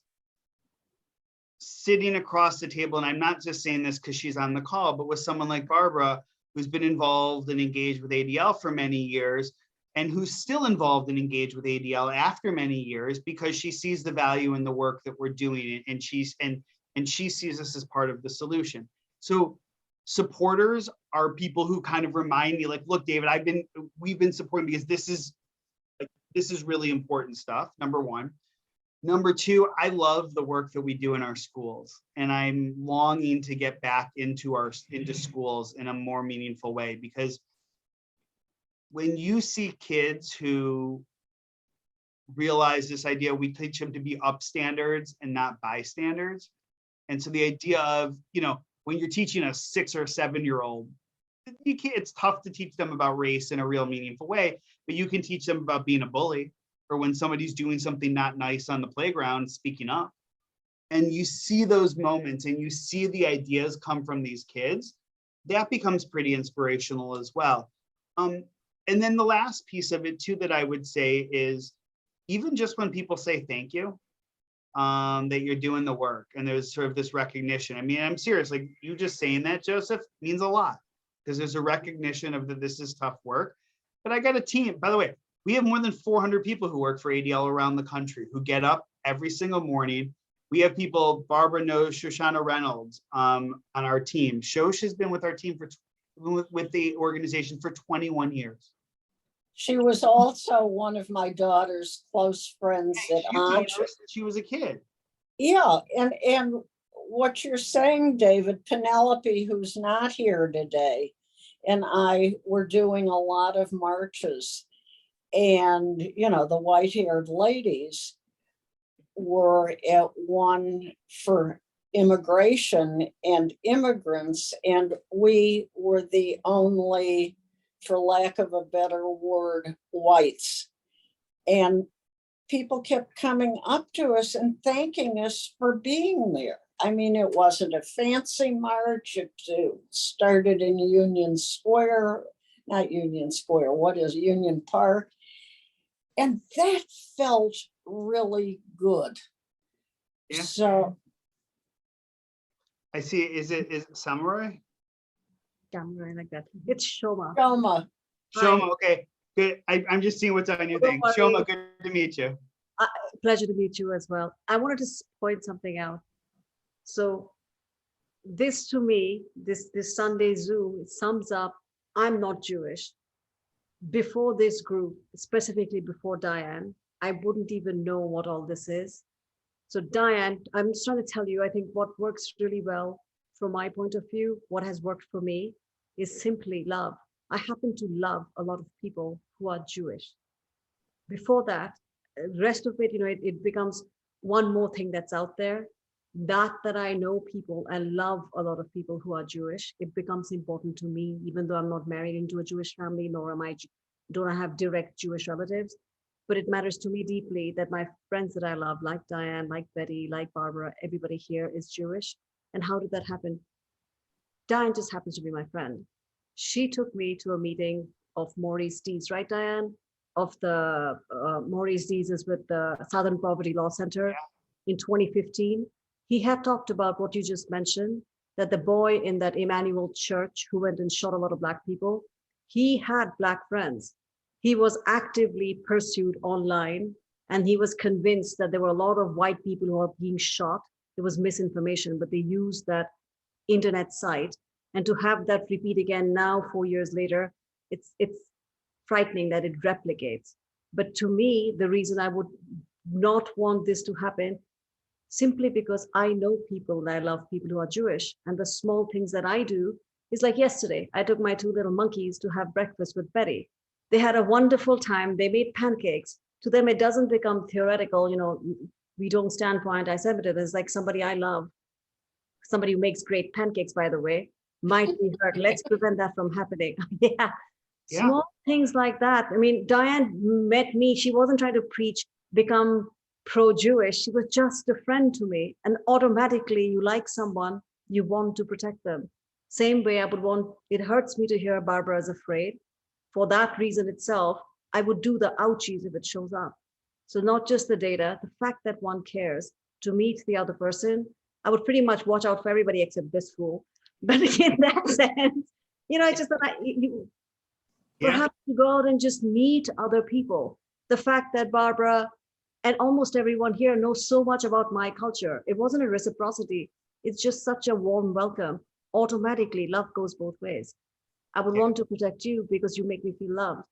sitting across the table, and I'm not just saying this because she's on the call, but with someone like Barbara, who's been involved and engaged with ADL for many years, and who's still involved and engaged with ADL after many years because she sees the value in the work that we're doing, and she sees us as part of the solution. So supporters are people who kind of remind me, like, look, David, we've been supporting because this is really important stuff, number one. Number two, I love the work that we do in our schools, and I'm longing to get back into schools in a more meaningful way, because when you see kids who realize this idea, we teach them to be upstanders and not bystanders. And so the idea of, when you're teaching a 6 or 7-year-old, it's tough to teach them about race in a real meaningful way, but you can teach them about being a bully, or when somebody's doing something not nice on the playground, speaking up. And you see those moments and you see the ideas come from these kids, that becomes pretty inspirational as well. And then the last piece of it too that I would say is, even just when people say thank you, that you're doing the work, and there's sort of this recognition. I mean, I'm serious, like you just saying that, Joseph, means a lot, because there's a recognition of that this is tough work. But I got a team, by the way, we have more than 400 people who work for ADL around the country who get up every single morning. We have people, Barbara knows Shoshana Reynolds on our team. Shosh has been with our team with the organization for 21 years. She was also one of my daughter's close friends at Antra. Since she was a kid. Yeah, and what you're saying, David, Penelope, who's not here today, and I were doing a lot of marches, and the white-haired ladies were at one for immigration and immigrants, and we were the only, for lack of a better word, whites. And people kept coming up to us and thanking us for being there. I mean, it wasn't a fancy march. It started in Union Square, not Union Square, what is Union Park? And that felt really good. Yeah. So I see. Is it Samurai? Samurai, like that. It's Shoma. Shoma. Shoma, okay. Good. I'm just seeing what's on your thing. Shoma, good to meet you. Pleasure to meet you as well. I wanted to point something out. So this, to me, this Sunday Zoom, it sums up, I'm not Jewish. Before this group, specifically before Diane, I wouldn't even know what all this is. So Diane, I'm just trying to tell you, I think what works really well from my point of view, what has worked for me is simply love. I happen to love a lot of people who are Jewish. Before that, the rest of it, it becomes one more thing that's out there. That I know people and love a lot of people who are Jewish, it becomes important to me, even though I'm not married into a Jewish family, nor don't I have direct Jewish relatives. But it matters to me deeply that my friends that I love, like Diane, like Betty, like Barbara, everybody here is Jewish. And how did that happen? Diane just happens to be my friend. She took me to a meeting of Maurice Dees, right, Diane? Of the Maurice Dees is with the Southern Poverty Law Center in 2015. He had talked about what you just mentioned, that the boy in that Emmanuel church who went and shot a lot of Black people, he had Black friends. He was actively pursued online, and he was convinced that there were a lot of white people who were being shot, it was misinformation, but they used that internet site. And to have that repeat again now, 4 years later, it's frightening that it replicates. But to me, the reason I would not want this to happen, simply because I know people and I love people who are Jewish, and the small things that I do is like yesterday, I took my 2 little monkeys to have breakfast with Betty. They had a wonderful time. They made pancakes. To them, it doesn't become theoretical. We don't stand for anti-Semitism. It's like somebody I love, somebody who makes great pancakes, by the way, might be hurt. Let's prevent that from happening. Yeah. Small things like that. I mean, Diane met me. She wasn't trying to preach, become pro-Jewish. She was just a friend to me. And automatically you like someone, you want to protect them. Same way I would want, it hurts me to hear Barbara is afraid. For that reason itself, I would do the ouchies if it shows up. So not just the data, the fact that one cares to meet the other person, I would pretty much watch out for everybody except this fool. But in that sense, it's just that perhaps to go out and just meet other people. The fact that Barbara and almost everyone here knows so much about my culture. It wasn't a reciprocity. It's just such a warm welcome. Automatically, love goes both ways. I would want to protect you because you make me feel loved.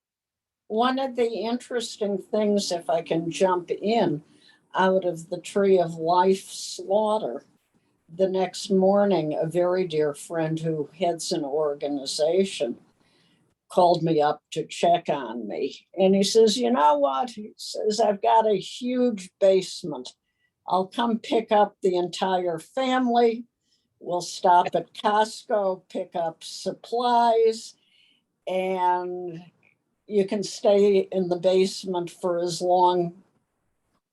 One of the interesting things, if I can jump in, out of the Tree of Life slaughter, the next morning, a very dear friend who heads an organization called me up to check on me. And he says, you know what? He says, I've got a huge basement. I'll come pick up the entire family. We'll stop at Costco, pick up supplies, and you can stay in the basement for as long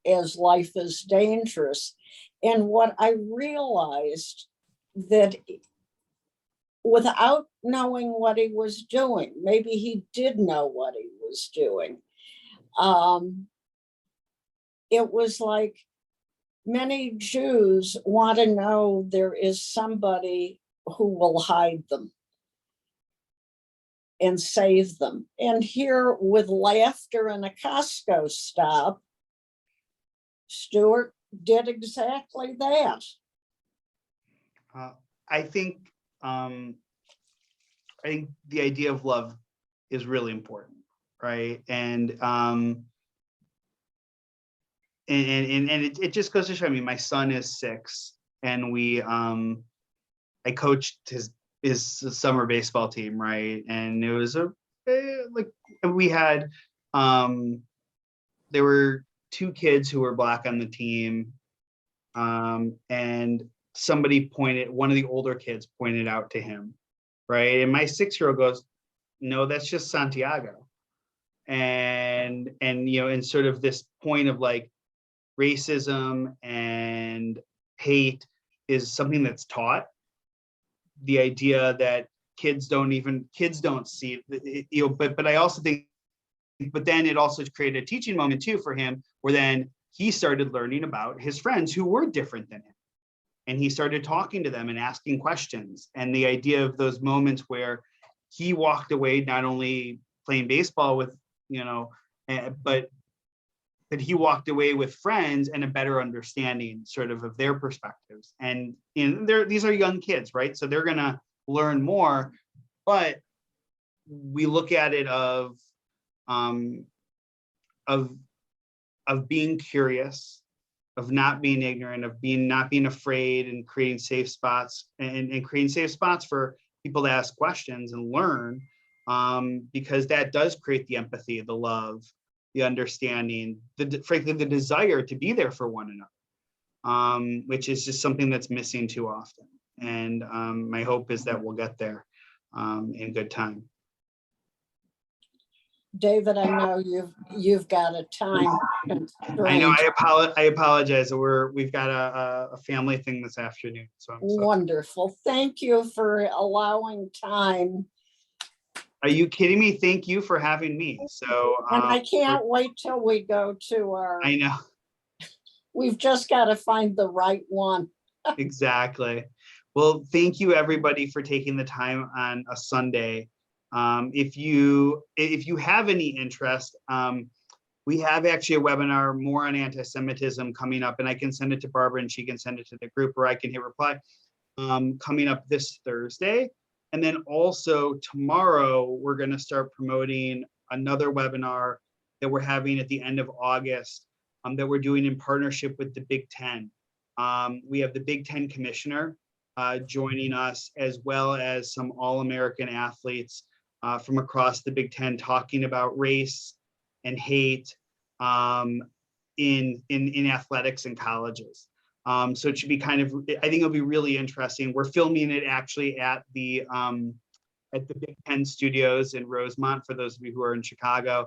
as life is dangerous. And what I realized that without knowing what he was doing, maybe he did know what he was doing. It was like many Jews want to know there is somebody who will hide them and save them. And here with laughter and a Costco stop, Stuart did exactly that. I think the idea of love is really important, right? And it just goes to show. I mean, my son is 6, and I coached his summer baseball team, right? And it was we had there were 2 kids who were Black on the team, and one of the older kids pointed out to him, right? And my 6-year-old goes, no, that's just Santiago. And sort of this point of like racism and hate is something that's taught. The idea that kids don't see it, but I also think, but then it also created a teaching moment too for him, where then he started learning about his friends who were different than him. And he started talking to them and asking questions. And the idea of those moments where he walked away, not only playing baseball with, but that he walked away with friends and a better understanding sort of their perspectives. And these are young kids, right? So they're gonna learn more, but we look at it of being curious, of not being ignorant, of not being afraid, and creating safe spots and creating safe spots for people to ask questions and learn, because that does create the empathy, the love, the understanding, frankly, the desire to be there for one another, which is just something that's missing too often. And my hope is that we'll get there in good time. David, I know you've got a time constraint. I know. I apologize. We've got a family thing this afternoon. So wonderful. Thank you for allowing time. Are you kidding me? Thank you for having me. So and I can't wait till we go to our. I know. We've just got to find the right one. Exactly. Well, thank you everybody for taking the time on a Sunday. If you have any interest, We have actually a webinar more on anti-Semitism coming up, and I can send it to Barbara and she can send it to the group, or I can hit reply, coming up this Thursday. And then also tomorrow, we're going to start promoting another webinar that we're having at the end of August that we're doing in partnership with the Big Ten. We have the Big Ten commissioner joining us, as well as some All-American athletes from across the Big Ten talking about race and hate in athletics and colleges. So it should be kind of, I think it'll be really interesting. We're filming it actually at the Big Ten studios in Rosemont, for those of you who are in Chicago,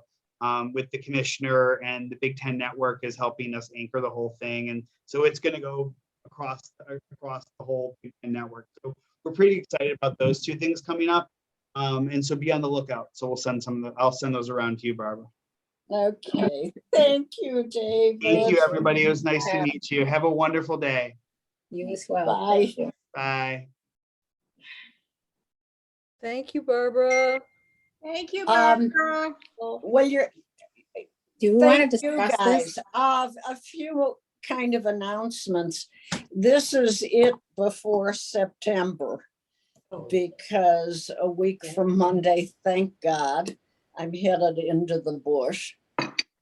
with the commissioner, and the Big Ten network is helping us anchor the whole thing. And so it's going to go across the whole Big Ten network. So we're pretty excited about those two things coming up. And so be on the lookout. So we'll send I'll send those around to you, Barbara. Okay, thank you, David. Thank you, everybody. It was nice to meet you. Have a wonderful day. You as well. Bye. Thank you. Bye. Thank you, Barbara. Thank you, Barbara. Well, Do you want to thank you discuss guys. this? A few kind of announcements. This is it before September, because a week from Monday, thank God, I'm headed into the bush.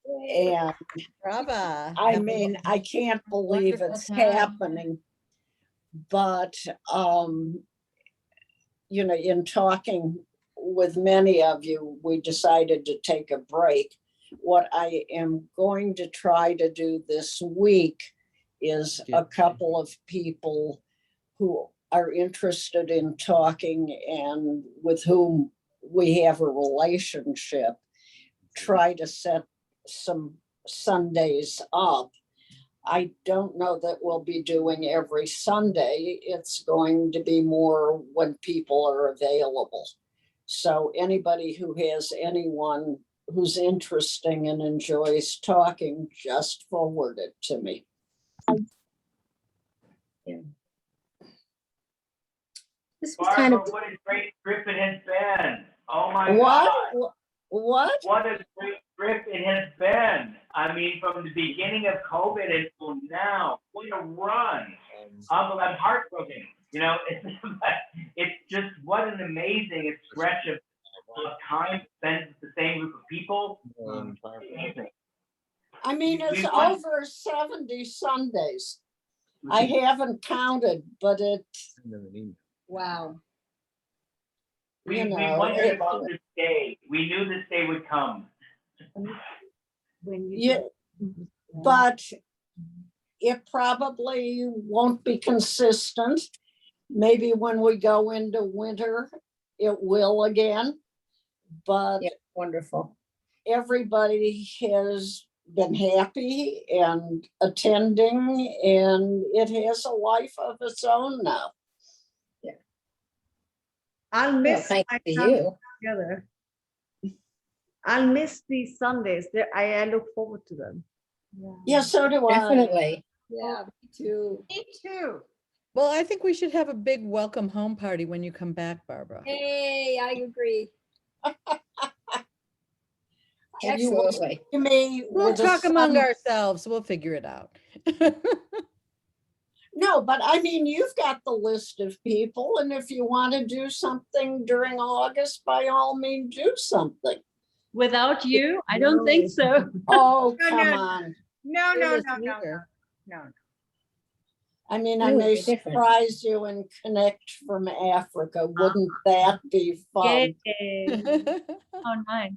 And Brava. I mean, I can't believe it's happening. But, you know, in talking with many of you, we decided to take a break. What I am going to try to do this week is a couple of people who are interested in talking and with whom we have a relationship, try to set some Sundays up. I don't know that we'll be doing every Sunday. It's going to be more when people are available. So anybody who has anyone who's interesting and enjoys talking, just forward it to me. This was kind Barbara, of, what a great trip it has been. Oh my What? God. What? What a great trip it has been. I mean, from the beginning of COVID until now, what a run. I'm heartbroken. You know, it's just what an amazing stretch of time spent with the same group of people. Amazing. I mean, it's We won- over 70 Sundays. I haven't counted, but it's, wow. We you know, wondered about this day. We knew this day would come. yeah, but it probably won't be consistent. Maybe when we go into winter, it will again. But Yeah, wonderful. everybody has been happy and attending, and it has a life of its own now. I'll Well, miss thank my you. family together. I'll miss these Sundays. I look forward to them. Yeah, so do I. Definitely. Yeah, me too. Me too. Well, I think we should have a big welcome home party when you come back, Barbara. Hey, I agree. And you will Absolutely. see me We'll with a talk among sun- ourselves. We'll figure it out. No, but I mean, you've got the list of people, and if you want to do something during August, by all means, do something. Without you? I don't think so. Oh, No, come no, on. No, It was neither. no. I mean, I It would may be different. surprise you and connect from Africa. Wouldn't that be fun? Yay. Oh, nice.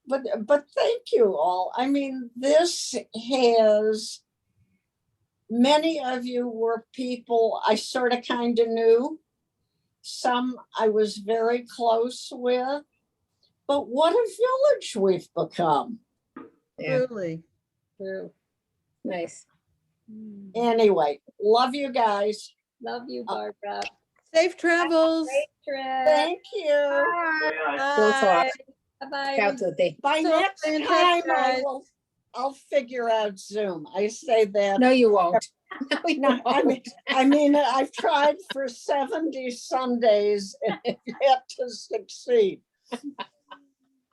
But thank you all. I mean, this has, many of you were people I sort of kind of knew. Some I was very close with. But what a village we've become. Yeah, Truly. true. Nice. Anyway, love you guys. Love you, Barbara. Safe travels. Great trip. Thank you. Yeah. We'll talk. Bye-bye. Ciao tutti. By So next stay in touch, time, guys. I'll figure out Zoom. I say that. No, you won't. No, you No, won't. I mean, I've tried for 70 Sundays and have yet to succeed.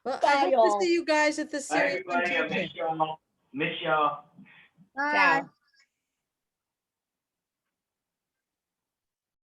Well, Bye, I hope y'all. to see you guys at the Bye, series on everybody. I teaching. miss y'all. Miss y'all. Bye. Ciao.